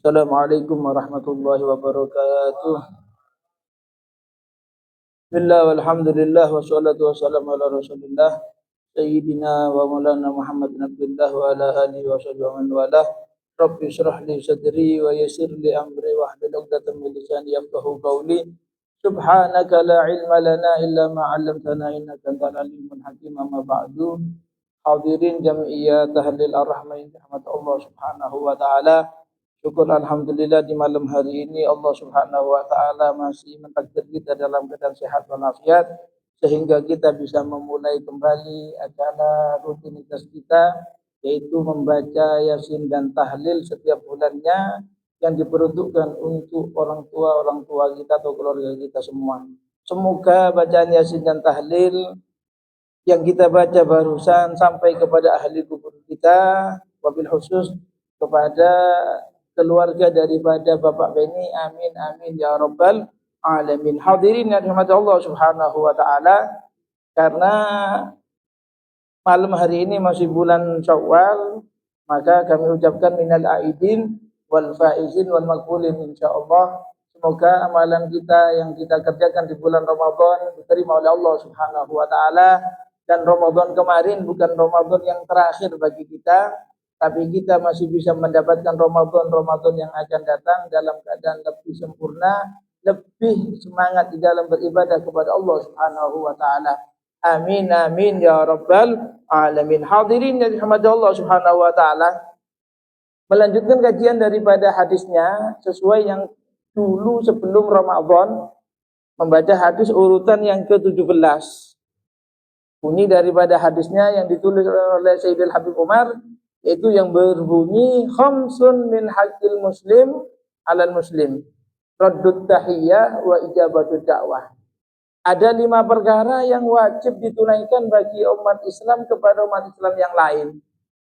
Assalamualaikum warahmatullahi wabarakatuh. Bismillah walhamdulillah wassalatu wassalamu ala rasulillah Sayyidina wa maulana Muhammad bin Abdullah wa ala alihi wa sahbihi wa man walah. Rabbi shrah li sadri wa yassir li amri wahlul 'uqdatam min lisani yafqahu qawli. Subhanaka la ilma lana illa ma 'allamtana innaka antal alimul hakim. Amma ba'du. Hadirin jami'iyah tahlil ar-rahmain rahmat Allah Subhanahu wa taala. Syukur alhamdulillah di malam hari ini Allah Subhanahu wa taala masih mentakdir kita dalam keadaan sehat walafiat sehingga kita bisa memulai kembali acara rutinitas kita, yaitu membaca Yasin dan tahlil setiap bulannya yang diperuntukkan untuk orang tua kita atau keluarga kita semua. Semoga bacaan Yasin dan tahlil yang kita baca barusan sampai kepada ahli kubur kita, wabil khusus kepada keluarga daripada Bapak Beni. Amin amin ya rabbal alamin. Hadirin yang dirahmati Allah Subhanahu wa taala, karena malam hari ini masih bulan Syawal, maka kami ucapkan minal aidin wal faizin wal maqbulin insyaallah. Semoga amalan kita yang kita kerjakan di bulan Ramadan diterima oleh Allah Subhanahu wa taala, dan Ramadan kemarin bukan Ramadan yang terakhir bagi kita, tapi kita masih bisa mendapatkan Ramadan yang akan datang dalam keadaan lebih sempurna, lebih semangat di dalam beribadah kepada Allah Subhanahu wa taala. Amin amin ya rabbal alamin. Hadirin yang dirahmati Allah Subhanahu wa taala, melanjutkan kajian daripada hadisnya sesuai yang dulu sebelum Ramadan, membaca hadis urutan yang ke-17. Bunyi daripada hadisnya yang ditulis oleh Sayyidil Habib Umar, itu yang berbunyi khamsun min haqqil muslim alal muslim, raddut tahiyyah wa ijabatud da'wah. Ada 5 perkara yang wajib ditunaikan bagi umat Islam kepada umat Islam yang lain.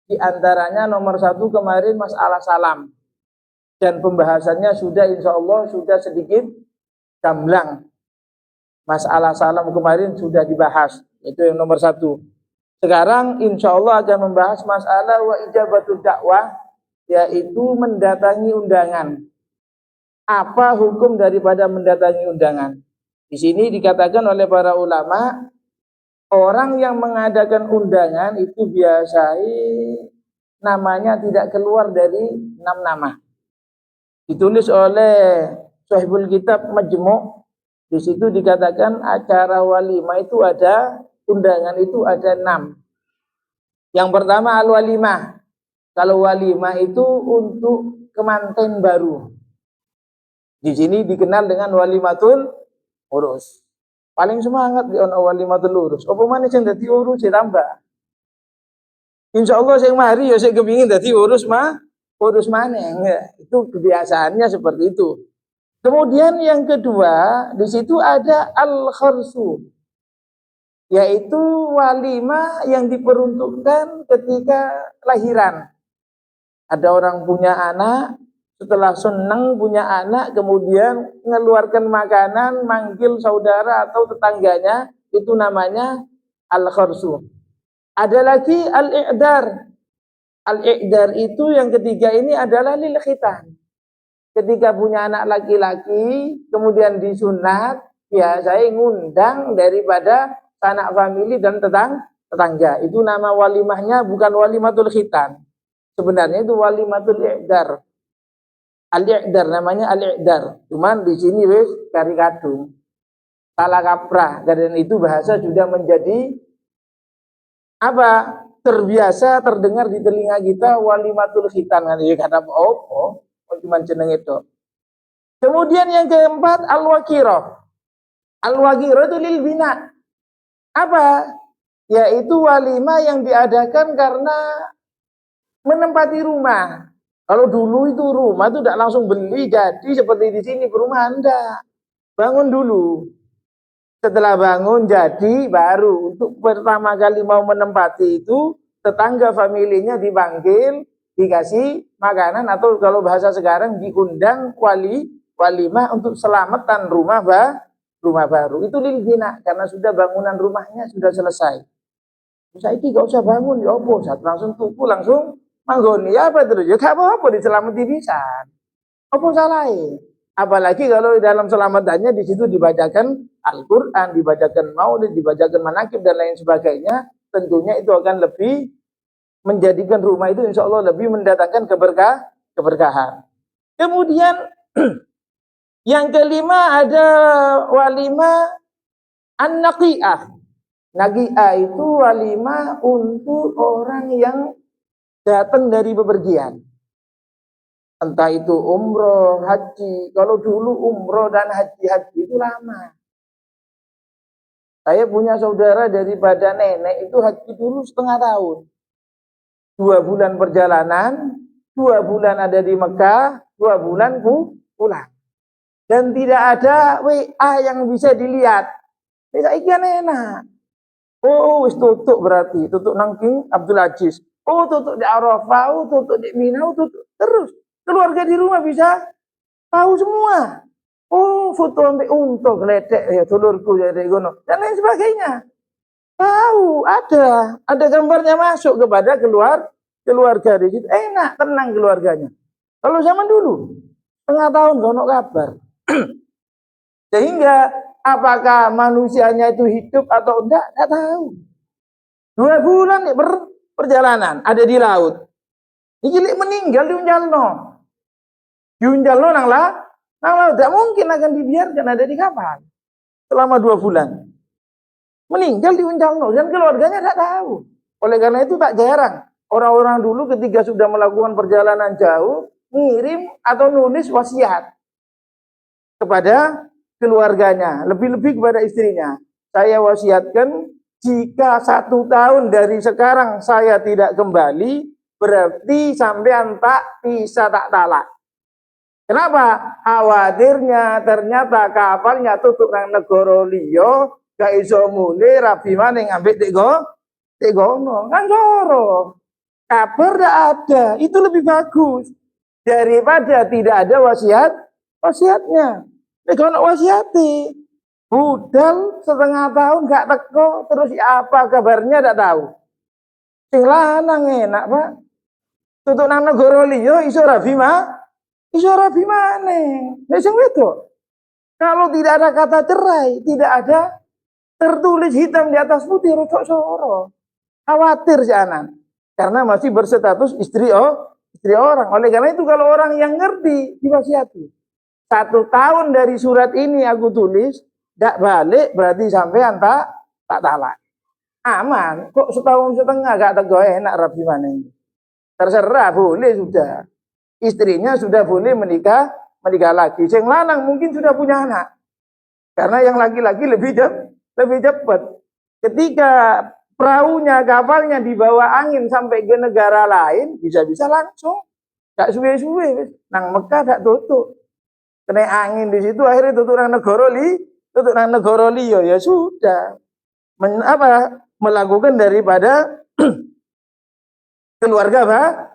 Di antaranya nomor 1 kemarin masalah salam, dan pembahasannya sudah insyaallah sudah sedikit gamblang. Masalah salam kemarin sudah dibahas, itu yang nomor 1. Sekarang insya Allah akan membahas masalah wa ijabatul dakwah, yaitu mendatangi undangan. Apa hukum daripada mendatangi undangan? Di sini dikatakan oleh para ulama, orang yang mengadakan undangan itu biasanya namanya tidak keluar dari 6 nama. Ditulis oleh Sahibul Kitab Majmu'. Di situ dikatakan acara walimah itu ada, undangan itu ada 6. Yang pertama al-walimah. Kalau walimah itu untuk kemanten baru. Di sini dikenal dengan walimatul urus. Paling semangat di ono walimatul urus. Apa mana sing dadi urus ditambah. Insyaallah sing mari ya sing kepengin dadi urus maneh. Itu kebiasaannya seperti itu. Kemudian yang kedua, di situ ada al-kharsu, yaitu walimah yang diperuntukkan ketika lahiran. Ada orang punya anak, setelah senang punya anak, kemudian mengeluarkan makanan, manggil saudara atau tetangganya, itu namanya al-kharsu. Ada lagi al-i'dar. Al-i'dar itu yang ketiga ini adalah lil khitan. Ketika punya anak laki-laki, kemudian disunat, biasanya ngundang daripada sanak famili dan tetangga. Itu nama walimahnya bukan walimatul khitan. Sebenarnya itu walimatul i'dar. Al-i'dar namanya al-i'dar. Cuman di sini wis kari kadung. Salah kaprah. Dan itu bahasa sudah menjadi apa? Terbiasa terdengar di telinga kita walimatul khitan. Kata oh, cuma jeneng itu. Kemudian yang keempat al-wakirah. Al-wakirah itu lil bina. Apa? Yaitu walimah yang diadakan karena menempati rumah. Kalau dulu itu rumah itu tidak langsung beli jadi seperti di sini perumahan, enggak. Bangun dulu. Setelah bangun jadi baru untuk pertama kali mau menempati itu tetangga familinya dipanggil, dikasih makanan, atau kalau bahasa sekarang diundang walimah untuk selamatan rumah baru. Itu lil bina, karena sudah bangunan rumahnya sudah selesai. Saiki gak usah bangun ya apa, saat langsung tuku langsung manggoni ya apa terus ya gak apa-apa diselamati pisan. Apa salahnya? Apalagi kalau dalam selamatannya di situ dibacakan Al-Quran, dibacakan Maulid, dibacakan manakib dan lain sebagainya, tentunya itu akan lebih menjadikan rumah itu insya Allah lebih mendatangkan keberkahan. Kemudian yang kelima ada walimah an-naqi'ah. Naqi'ah itu walimah untuk orang yang datang dari bepergian. Entah itu umroh, haji. Kalau dulu umroh dan haji itu lama. Saya punya saudara daripada nenek itu haji dulu setengah tahun. 2 bulan perjalanan, 2 bulan ada di Mekah, 2 bulan pulang. Dan tidak ada WA yang bisa dilihat. Ini enak. Oh, wis tutup berarti. Tutup nangking Abdul Aziz. Oh, tutup di Arafah, oh, tutup di Mina, oh, tutup. Terus keluarga di rumah bisa tahu semua. Oh, foto ambil untuk geledek ya telurku dari gono dan lain sebagainya. Tahu, ada gambarnya masuk kepada keluarga di situ. Enak, tenang keluarganya. Kalau zaman dulu, setengah tahun gono kabar. Sehingga apakah manusianya itu hidup atau enggak tahu. 2 bulan nih perjalanan ada di laut. Ini meninggal diunjalno nang laut tidak mungkin akan dibiarkan ada di kapal selama 2 bulan. Meninggal diunjalno dan keluarganya tidak tahu. Oleh karena itu tak jarang orang-orang dulu ketika sudah melakukan perjalanan jauh ngirim atau nulis wasiat kepada keluarganya, lebih-lebih kepada istrinya. Saya wasiatkan jika 1 tahun dari sekarang saya tidak kembali, berarti sampean tak bisa tak talak. Kenapa? Khawatirnya ternyata kapalnya tutup nang negara liya, gak iso mule rabi maning ambek tek gono. Kan loro. Kabar tidak ada, itu lebih bagus daripada tidak ada wasiatnya. Nek ono wasiati, budal setengah tahun gak teko, terus apa kabarnya tidak tahu. Sing lanang enak, Pak. Tutuk nang negara liya iso rabi maneh. Nek sing wedok, kalau tidak ada kata cerai, tidak ada tertulis hitam di atas putih, rodok soro. Khawatir si anak. Karena masih berstatus istri orang. Oleh karena itu kalau orang yang ngerti diwasiati. 1 tahun dari surat ini aku tulis, tidak balik berarti sampean tak talak. Aman. Kok setahun setengah gak tegoh enak rabi mana ini. Terserah boleh sudah. Istrinya sudah boleh menikah lagi. Yang lanang mungkin sudah punya anak. Karena yang laki-laki lebih cepat. Ketika perahunya, kapalnya dibawa angin sampai ke negara lain, bisa-bisa langsung. Gak suwe-suwe. Nang Mekah gak tutup. Kena angin di situ akhirnya tutup nang negara liya ya sudah. Melakukan daripada keluarga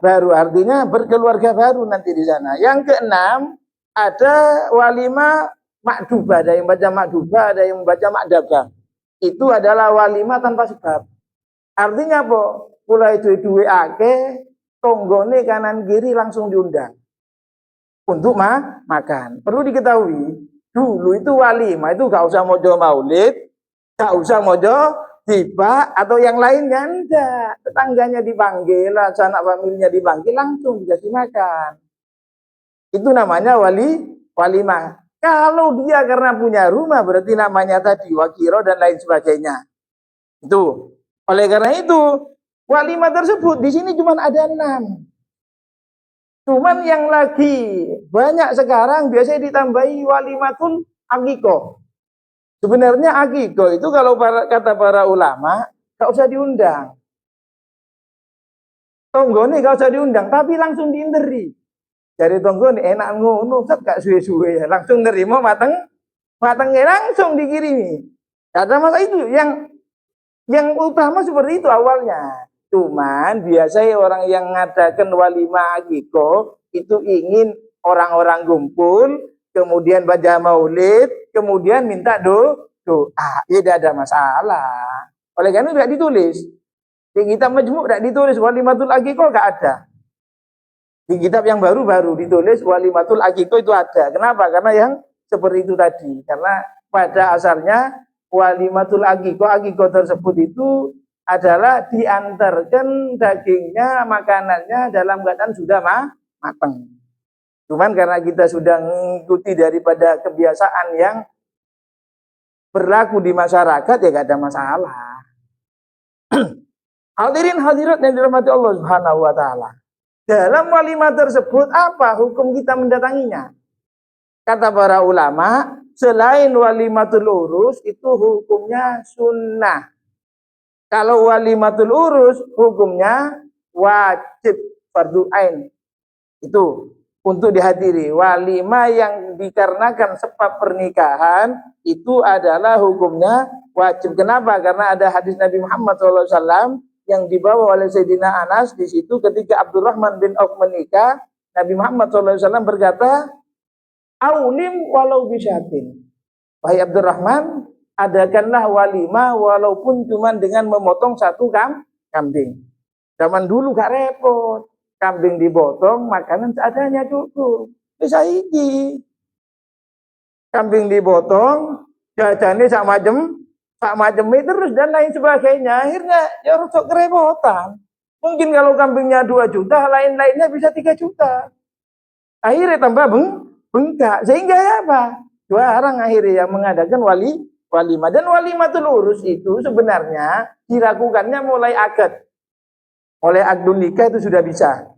baru, artinya berkeluarga baru nanti di sana. Yang keenam ada walimah makdubah, ada yang baca makdubah, ada yang baca makdabah. Itu adalah walimah tanpa sebab. Artinya apa? Mulai duwe akeh, tonggone kanan kiri langsung diundang untuk makan. Perlu diketahui, dulu itu walimah itu gak usah mojo maulid, gak usah mojo tiba atau yang lainnya, enggak. Tetangganya dipanggil, sanak familinya dipanggil, langsung dikasih makan. Itu namanya walimah. Kalau dia karena punya rumah berarti namanya tadi wakiro dan lain sebagainya. Itu. Oleh karena itu, walimah tersebut di sini cuma ada 6. Cuman yang lagi banyak sekarang biasanya ditambahi walimatul akikoh. Sebenarnya akikoh itu kalau kata para ulama gak usah diundang. Tonggone gak usah diundang, tapi langsung diinderi. Dari tonggone enak ngono, gak suwe-suwe ya, langsung nerima matangnya langsung dikirimi. Ada masalah itu yang utama seperti itu awalnya. Cuman biasanya orang yang ngadakan walimah akikoh itu ingin orang-orang kumpul, kemudian baca maulid, kemudian minta doa. Ya tidak ada masalah. Oleh karena itu tidak ditulis. Di kitab majmu' tidak ditulis walimatul akikoh, tidak ada. Di kitab yang baru ditulis walimatul akikoh itu ada. Kenapa? Karena yang seperti itu tadi. Karena pada asalnya walimatul akikoh tersebut itu adalah diantarkan dagingnya, makanannya dalam keadaan sudah matang. Cuman karena kita sudah mengikuti daripada kebiasaan yang berlaku di masyarakat, ya gak ada masalah. Hadirin hadirat yang dirahmati Allah Subhanahu wa taala. Dalam walimah tersebut apa hukum kita mendatanginya? Kata para ulama, selain walimatul urus itu hukumnya sunnah. Kalau walimatul urus hukumnya wajib fardu ain. Itu untuk dihadiri. Walimah yang dikarenakan sebab pernikahan itu adalah hukumnya wajib. Kenapa? Karena ada hadis Nabi Muhammad SAW yang dibawa oleh Sayyidina Anas di situ ketika Abdurrahman bin Auf menikah, Nabi Muhammad SAW berkata, "Aulim walau bisyatin." Wahai Abdurrahman, adakanlah walimah walaupun cuma dengan memotong satu kambing. Zaman dulu gak repot. Kambing dipotong, makanan seadanya cukup. Bisa iki. Kambing dipotong, jajannya sak macam terus dan lain sebagainya. Akhirnya ya rusak kerepotan. Mungkin kalau kambingnya 2 juta, lain-lainnya bisa 3 juta. Akhirnya tambah bengkak. Sehingga ya apa? Jarang akhirnya yang mengadakan walimah. Dan walimatul urus itu sebenarnya dilakukannya mulai akad. Oleh akdun nikah itu sudah bisa.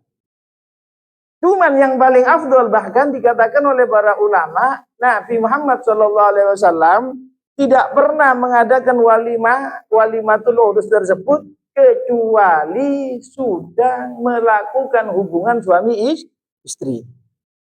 Cuman yang paling afdol bahkan dikatakan oleh para ulama, Nabi Muhammad SAW tidak pernah mengadakan walimatul urus tersebut kecuali sudah melakukan hubungan suami istri.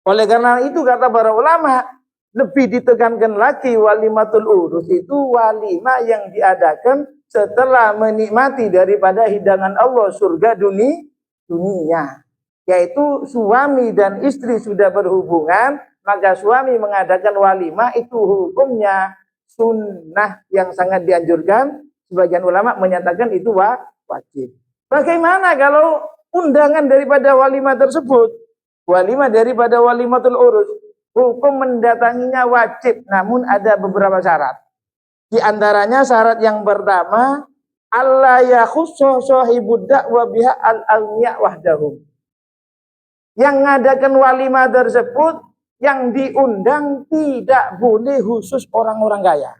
Oleh karena itu kata para ulama, lebih ditekankan lagi walimatul urus itu walimah yang diadakan setelah menikmati daripada hidangan Allah surga dunia. Yaitu suami dan istri sudah berhubungan, maka suami mengadakan walimah itu hukumnya sunnah yang sangat dianjurkan. Sebagian ulama menyatakan itu wajib. Bagaimana kalau undangan daripada walimah tersebut? Walimah daripada walimatul urus, hukum mendatanginya wajib, namun ada beberapa syarat. Di antaranya syarat yang pertama, alla yakhussu sahibud da'wa biha al-aghniya wahdahum. Yang mengadakan walimah tersebut yang diundang tidak boleh khusus orang-orang kaya.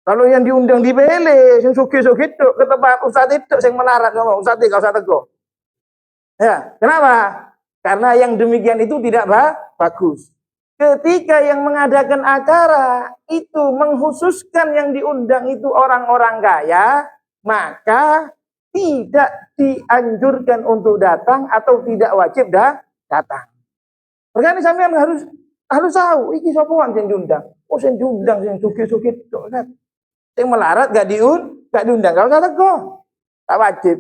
Kalau yang diundang dipilih, yang sugih-sugih itu ke tempat ustaz itu yang melarat ngomong, ustaz gak usah tegur. Ya, kenapa? Karena yang demikian itu tidak bagus. Ketika yang mengadakan acara itu menghususkan yang diundang itu orang-orang kaya, maka tidak dianjurkan untuk datang atau tidak wajib datang. Makanya sampean harus tahu iki sapa sing diundang. Oh sing diundang sing sugih-sugih tok kan. Sing melarat gak diundang, gak usah teko. Tak wajib.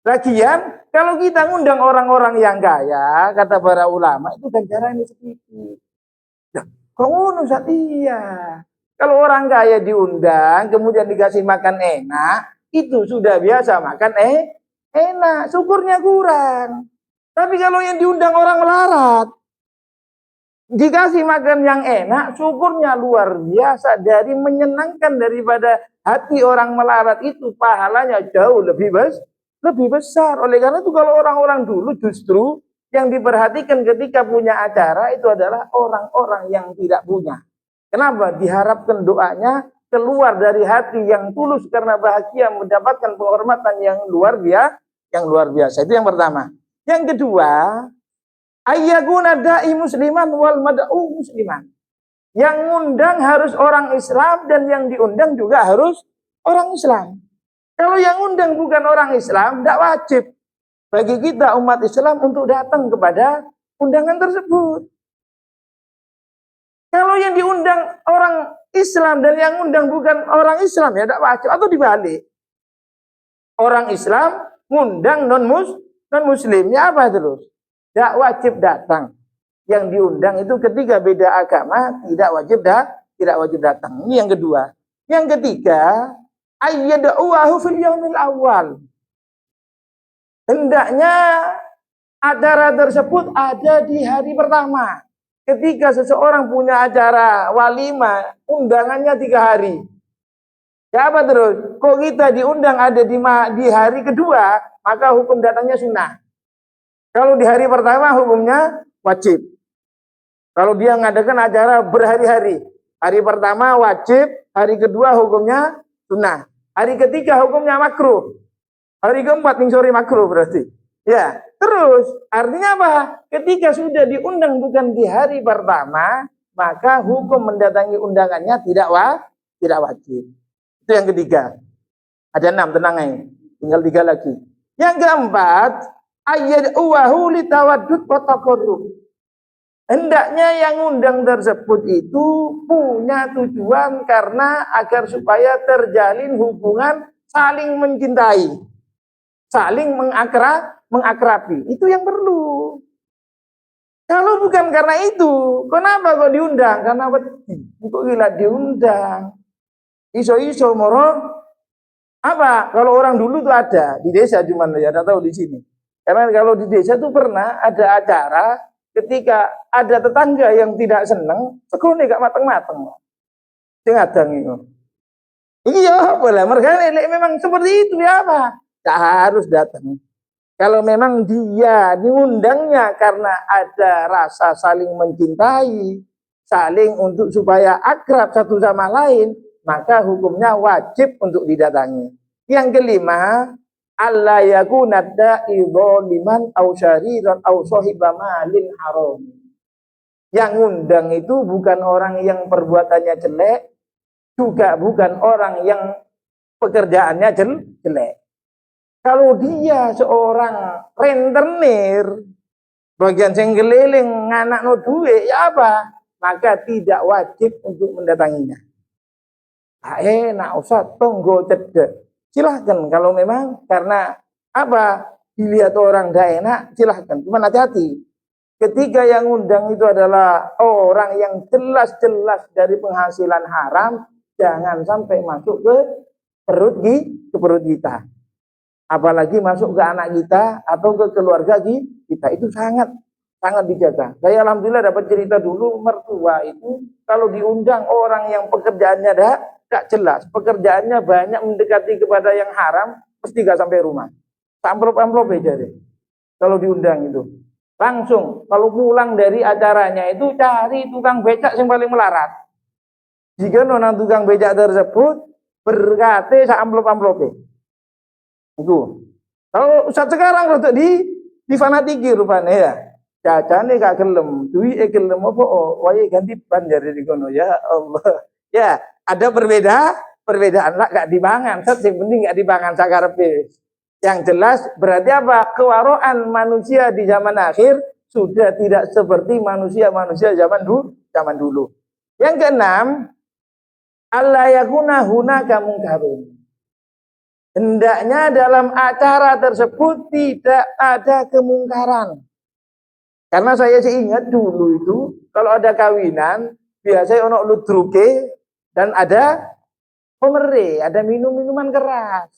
Lagian kalau kita ngundang orang-orang yang kaya, kata para ulama itu ganjarannya sedikit. Ya, kok ngono Satya? Kalau orang kaya diundang, kemudian dikasih makan enak, itu sudah biasa makan enak, syukurnya kurang. Tapi kalau yang diundang orang melarat, dikasih makan yang enak, syukurnya luar biasa. Dari menyenangkan daripada hati orang melarat itu, pahalanya jauh lebih besar. Oleh karena itu kalau orang-orang dulu justru yang diperhatikan ketika punya acara itu adalah orang-orang yang tidak punya. Kenapa? Diharapkan doanya keluar dari hati yang tulus karena bahagia mendapatkan penghormatan yang luar biasa. Itu yang pertama. Yang kedua, ayyakuna da'i musliman wal mad'u musliman. Yang ngundang harus orang Islam dan yang diundang juga harus orang Islam. Kalau yang undang bukan orang Islam, tidak wajib bagi kita umat Islam untuk datang kepada undangan tersebut. Kalau yang diundang orang Islam dan yang undang bukan orang Islam, ya tidak wajib. Atau dibalik. Orang Islam ngundang non-muslimnya apa terus? Tidak wajib datang. Yang diundang itu ketika beda agama, tidak wajib datang. Ini yang kedua. Yang ketiga, ayyada'uahu fil yaumil awal. Hendaknya acara tersebut ada di hari pertama. Ketika seseorang punya acara walimah, undangannya 3 hari. Ya apa terus? Kok kita diundang ada di hari kedua, maka hukum datangnya sunnah. Kalau di hari pertama hukumnya wajib. Kalau dia ngadakan acara berhari-hari, hari pertama wajib, hari kedua hukumnya sunnah. Hari ketiga hukumnya makruh. Hari keempat ning sore makruh berarti. Ya, terus artinya apa? Ketika sudah diundang bukan di hari pertama, maka hukum mendatangi undangannya tidak wajib. Itu yang ketiga. Ada 6, tenang aja. Tinggal 3 lagi. Yang keempat, ayat uwahu litawaddud wa taqarrub. Hendaknya yang undang tersebut itu punya tujuan karena agar supaya terjalin hubungan saling mencintai, saling mengakrabi. Itu yang perlu. Kalau bukan karena itu, kenapa kok diundang? Karena kok gila diundang. Iso-iso moro apa? Kalau orang dulu tuh ada di desa, cuman ya tidak tahu di sini. Karena kalau di desa tuh pernah ada acara ketika ada tetangga yang tidak seneng, sekone gak mateng-mateng. Sing adang itu. Iya, boleh. Mereka memang seperti itu ya apa? Tak harus datang. Kalau memang dia diundangnya karena ada rasa saling mencintai, saling untuk supaya akrab satu sama lain, maka hukumnya wajib untuk didatangi. Yang kelima, alla yakuna da'i dzaliman aw syariran aw sahiba malin haram. Yang ngundang itu bukan orang yang perbuatannya jelek, juga bukan orang yang pekerjaannya jelek. Kalau dia seorang rentenir, bagian sing keliling nganakno duit, ya apa? Maka tidak wajib untuk mendatanginya. Nak usah tunggu cedek. Silahkan kalau memang karena apa? Dilihat orang tidak enak, silahkan. Cuma hati-hati. Ketika yang undang itu adalah orang yang jelas-jelas dari penghasilan haram, jangan sampai masuk ke perut kita. Apalagi masuk ke anak kita atau ke keluarga kita, itu sangat dijaga. Saya alhamdulillah dapat cerita dulu, mertua itu kalau diundang orang yang pekerjaannya gak jelas, pekerjaannya banyak mendekati kepada yang haram, mesti gak sampai rumah. Amplop aja deh. Kalau diundang itu langsung, kalau pulang dari acaranya itu cari tukang becak yang paling melarat. Jika nonton tukang becak tersebut berkate sa amplop-amplope. Itu. Kalau saat sekarang rotok di fanatiki rupanya ya. Cacane gak gelem, duwi gelem apa wae ganti ban jare di kono ya Allah. Ya, ada perbedaan lah gak dibangan. Yang penting gak dibangan sakarepe. Yang jelas berarti apa? Kewaroan manusia di zaman akhir sudah tidak seperti manusia zaman dulu. Yang keenam, alla yakuna hunaka mungkarun. Hendaknya dalam acara tersebut tidak ada kemungkaran. Karena saya sih ingat dulu itu kalau ada kawinan biasanya ono ludruke dan ada pomere, ada minuman keras.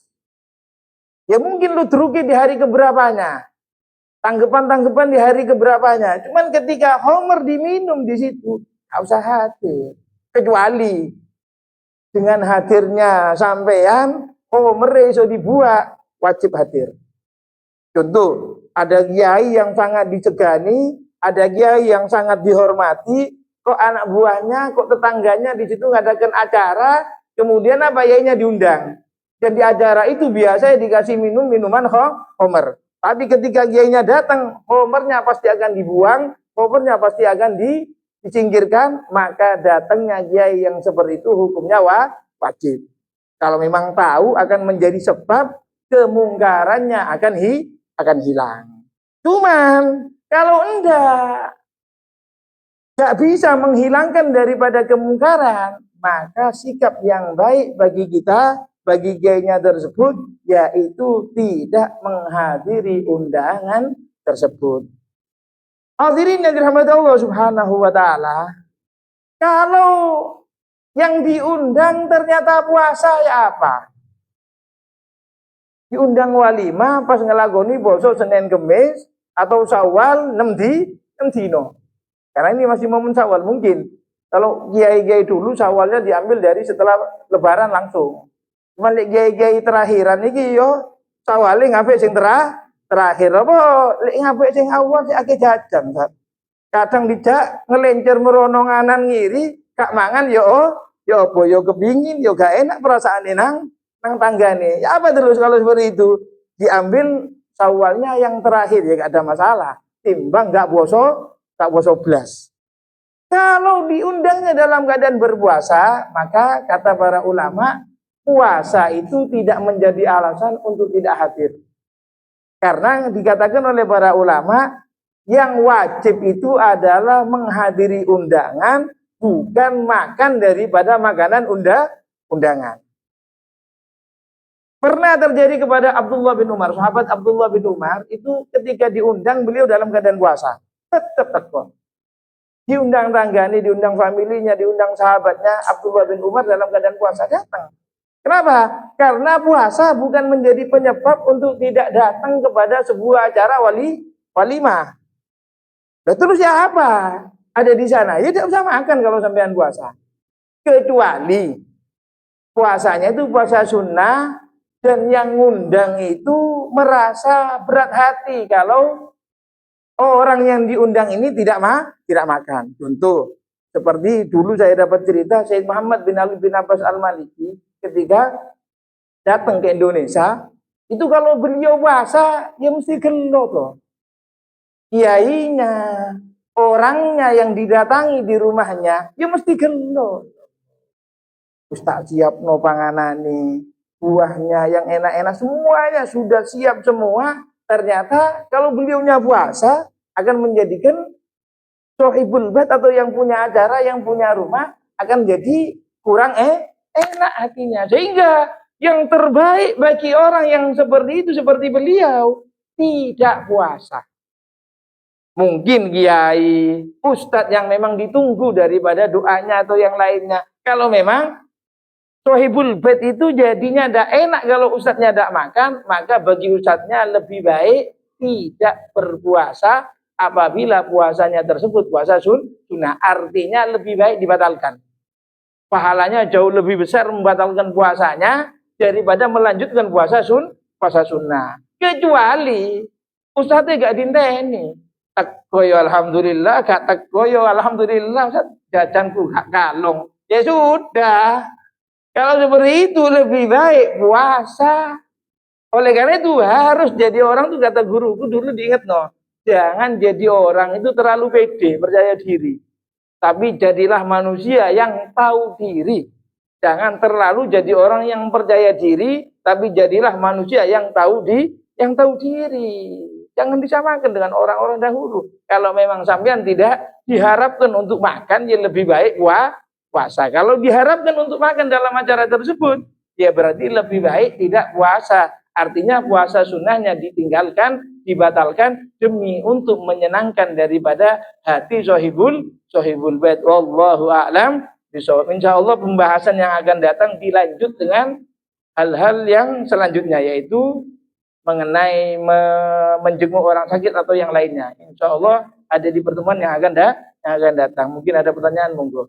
Ya mungkin ludruke di hari keberapanya, tanggapan di hari keberapanya. Cuman ketika homer diminum di situ, nggak usah hadir. Kecuali dengan hadirnya sampean homer iso dibuat, wajib hadir. Contoh, ada kiai yang sangat disegani, ada kiai yang sangat dihormati, kok anak buahnya, kok tetangganya di situ ngadakan acara, kemudian apa kiainya diundang. Dan di acara itu biasanya dikasih minuman homer. Tapi ketika kiainya datang, homernya pasti akan dibuang, homernya pasti akan disingkirkan, maka datangnya kiai yang seperti itu hukumnya wajib. Kalau memang tahu akan menjadi sebab kemungkarannya akan hilang. Cuman kalau enggak bisa menghilangkan daripada kemungkaran, maka sikap yang baik bagi kita, bagi kiainya tersebut, yaitu tidak menghadiri undangan tersebut. Hadirin yang dirahmati Allah Subhanahu wa taala, kalau yang diundang ternyata puasa ya apa? Diundang walimah pas ngelagoni poso Senin Kemis, atau Syawal 6 dino. Karena ini masih momen Syawal mungkin. Kalau kiai-kiai dulu Syawalnya diambil dari setelah Lebaran langsung. Cuma lek kiai-kiai terakhiran iki yo Syawale ngapik sing terakhir apa lek ngapik sing awal sing akeh jajan. Kadang dijak ngelencer merono nganan ngiri, kak mangan yo apa yo kepingin yo gak enak perasaan nang tanggane. Ya apa terus kalau seperti itu diambil Syawalnya yang terakhir ya gak ada masalah. Timbang gak boso blas. Kalau diundangnya dalam keadaan berpuasa, maka kata para ulama, puasa itu tidak menjadi alasan untuk tidak hadir. Karena dikatakan oleh para ulama, yang wajib itu adalah menghadiri undangan, bukan makan daripada makanan undangan. Pernah terjadi kepada Abdullah bin Umar, sahabat Abdullah bin Umar, itu ketika diundang beliau dalam keadaan puasa. Tetap tekun. Diundang tangganya, diundang familinya, diundang sahabatnya, Abdullah bin Umar dalam keadaan puasa datang. Kenapa? Karena puasa bukan menjadi penyebab untuk tidak datang kepada sebuah acara walimah. Nah, terus ya apa? Ada di sana, ya tidak usah makan kalau sampean puasa. Kecuali puasanya itu puasa sunnah dan yang ngundang itu merasa berat hati kalau orang yang diundang ini tidak makan. Contoh, seperti dulu saya dapat cerita Syed Muhammad bin Ali bin Abbas Al-Maliki ketika datang ke Indonesia, itu kalau beliau puasa, ya mesti gelo toh. Kiainya, orangnya yang didatangi di rumahnya, ya mesti gelo. Ustaz siap no panganane, buahnya yang enak-enak semuanya sudah siap semua. Ternyata kalau beliaunya puasa akan menjadikan sohibul bait atau yang punya acara, yang punya rumah akan jadi kurang enak hatinya. Sehingga yang terbaik bagi orang yang seperti itu, seperti beliau, tidak puasa. Mungkin kiai, ustadz yang memang ditunggu daripada doanya atau yang lainnya. Kalau memang sohibul bait itu jadinya tidak enak kalau ustadznya tidak makan, maka bagi ustadznya lebih baik tidak berpuasa apabila puasanya tersebut puasa sunnah. Artinya lebih baik dibatalkan. Pahalanya jauh lebih besar membatalkan puasanya daripada melanjutkan puasa sunnah. Kecuali ustadznya gak dinteni. Takkoyo alhamdulillah, gak takkoyo alhamdulillah, jajanku gak kalong. Ya sudah. Kalau seperti itu lebih baik puasa. Oleh karena itu harus jadi orang tuh kata guruku dulu diingat no. Jangan jadi orang itu terlalu pede, percaya diri. Tapi jadilah manusia yang tahu diri. Jangan terlalu jadi orang yang percaya diri, tapi jadilah manusia yang tahu diri. Jangan disamakan dengan orang-orang dahulu. Kalau memang sampean tidak diharapkan untuk makan, ya lebih baik puasa. Kalau diharapkan untuk makan dalam acara tersebut, ya berarti lebih baik tidak puasa. Artinya puasa sunnahnya ditinggalkan, dibatalkan demi untuk menyenangkan daripada hati sohibul bait. Wallahu a'lam bishawab. Insyaallah pembahasan yang akan datang dilanjut dengan hal-hal yang selanjutnya, yaitu mengenai menjenguk orang sakit atau yang lainnya. Insyaallah ada di pertemuan yang akan datang. Mungkin ada pertanyaan, monggo.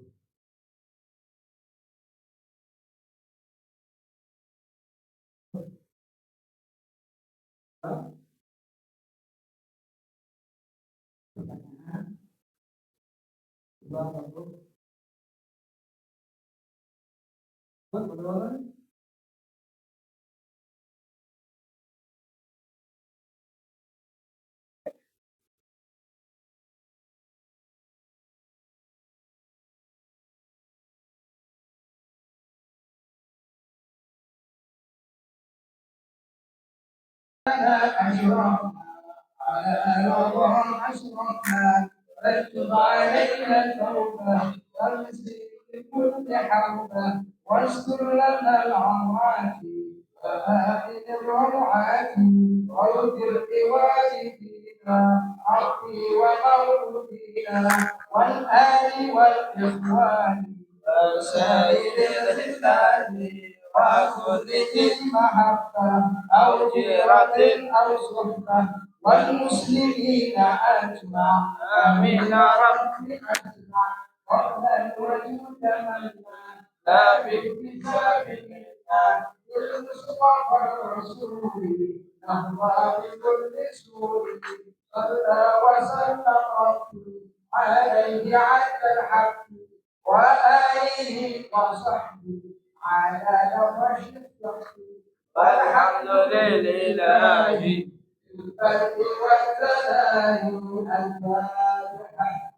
رتب علينا التوبة والمسلم كل حربة واستر لنا العورات وآمن الروعات واغفر لوالدينا عبدي ومولودينا والآل والإخوان وسائر الخلان وكل محبة أو جيرة أو صحبة والمسلمين أجمع آمين يا رب أجمع قولا وجودا منا لا باكتساب منا بالمصطفى الرسول نهضى بكل سور صلى وسلم ربي عليه عد الحق وآله وصحبه على نفش الصحب والحمد لله البر والثناء الفاتحة